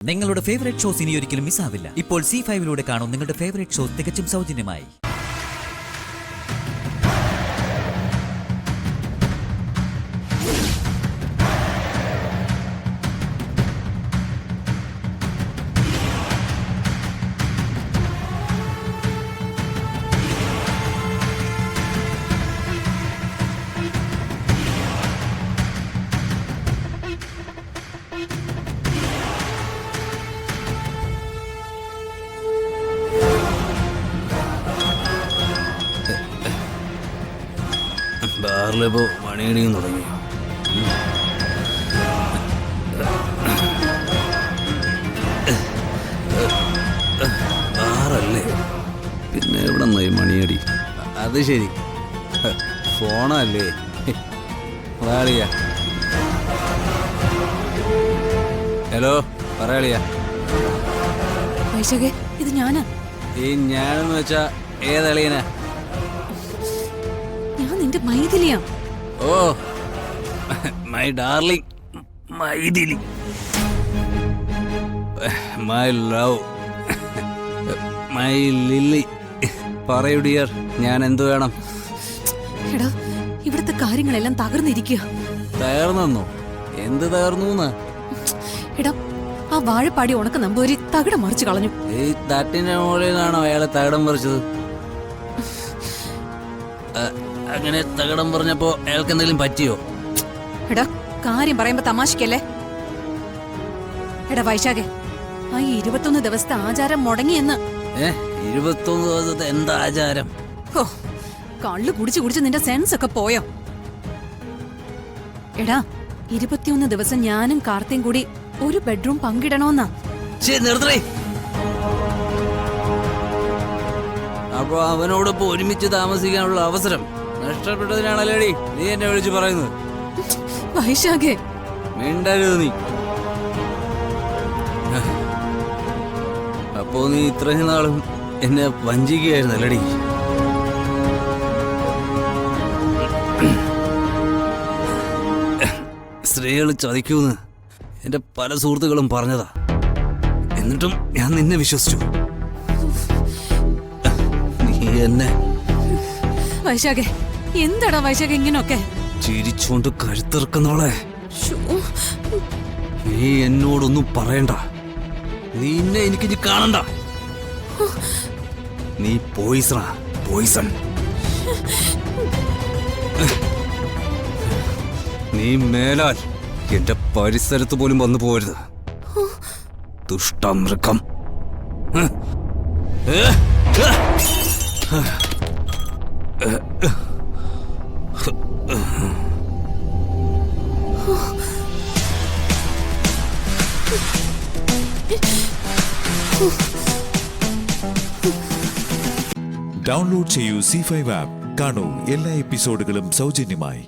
നിങ്ങളുടെ favourite shows ഇനി ഒരിക്കലും മിസ്സാവില്ല. ഇപ്പോൾ C5 കാണും നിങ്ങളുടെ ഫേവറേറ്റ് ഷോസ് തികച്ചും സൗജന്യമായി. ബാറിലിപ്പോ മണിയടിയും തുടങ്ങി. ബാറല്ലേ പിന്നെ എവിടെ നിന്നായി മണിയടി? അത് ശരി, ഫോണല്ലേ? പറയാളിയ. ഹലോ, പറയാളിയ. ഇത് ഞാനാ. ഈ ഞാനെന്ന് വെച്ചാ ഏതളിയനാ? ഞാൻ നിന്റെ മൈഥിലിയാ. ഓ, my darling Mythili, my love, my lily. പറയൂ ഡിയർ, ഞാൻ എന്തു വേണം? എടാ, ഇവിടുത്തെ കാര്യങ്ങളെല്ലാം തകർന്നിരിക്കുക. തകർന്നോ? എന്ത് തകർന്നു? എടാ, ആ വാഴപ്പാടി ഉണക്ക നമ്പൂരി തകിടം മറിച്ചു കളഞ്ഞു. ഈ തട്ടിന്റെ മുകളിൽ നിന്നാണോ അയാളെ തകിടം പറിച്ചത്? അങ്ങനെ തകിടം പറഞ്ഞപ്പോ അയാൾക്ക് എന്തെങ്കിലും പറ്റിയോ? എടാ, കാര്യം പറയുമ്പോ തമാശക്കല്ലേ? എടാ വൈശാഖേ, ആ 21 ദിവസത്തെ ആചാരം മുടങ്ങിയെന്ന്. 21 ദിവസത്തെ എന്താ ആചാരം? ഓ, കള്ളു കുടിച്ചു കുടിച്ച് നിന്റെ സെൻസ് ഒക്കെ പോയോ? എടാ, 21 ദിവസം ഞാനും കാർത്തിയും കൂടി ഒരു ബെഡ്റൂം പങ്കിടണോന്നാ. അപ്പൊ അവനോടൊപ്പം ഒരുമിച്ച് താമസിക്കാനുള്ള അവസരം നഷ്ടപ്പെട്ടതിനാണല്ലേടി നീ എന്നെ വിളിച്ചു പറയുന്നത്? വൈശാഖേ, മിണ്ടരുത് നീ. അപ്പോ നീ ഇത്രയും നാളും എന്നെ വഞ്ചിക്കുകയായിരുന്നല്ലേടി? സ്ത്രീകൾ ചതിക്കൂന്ന് എന്റെ പല സുഹൃത്തുക്കളും പറഞ്ഞതാ. എന്നിട്ടും ഞാൻ നിന്നെ വിശ്വസിച്ചു. നീ എന്നെ... വൈശാഖേ, എന്താടാ വൈശാഖ ഇങ്ങനൊക്കെ? ചിരിച്ചോണ്ട് കഴുത്തിറക്കുന്നവളെ, നീ എന്നോടൊന്നും പറയണ്ട. നിന്നെ എനിക്കിനി കാണണ്ട. നീ പോയിസണാ, പോയിസൺ. നീ മേലാൽ എന്റെ പരിസരത്ത് പോലും വന്നു പോരുത്, ദുഷ്ടമൃഗം. ഡൗൺലോഡ് ചെയ്യൂ C5 ആപ്പ്. കാണൂ എല്ലാ എപ്പിസോഡുകളും സൗജന്യമായി.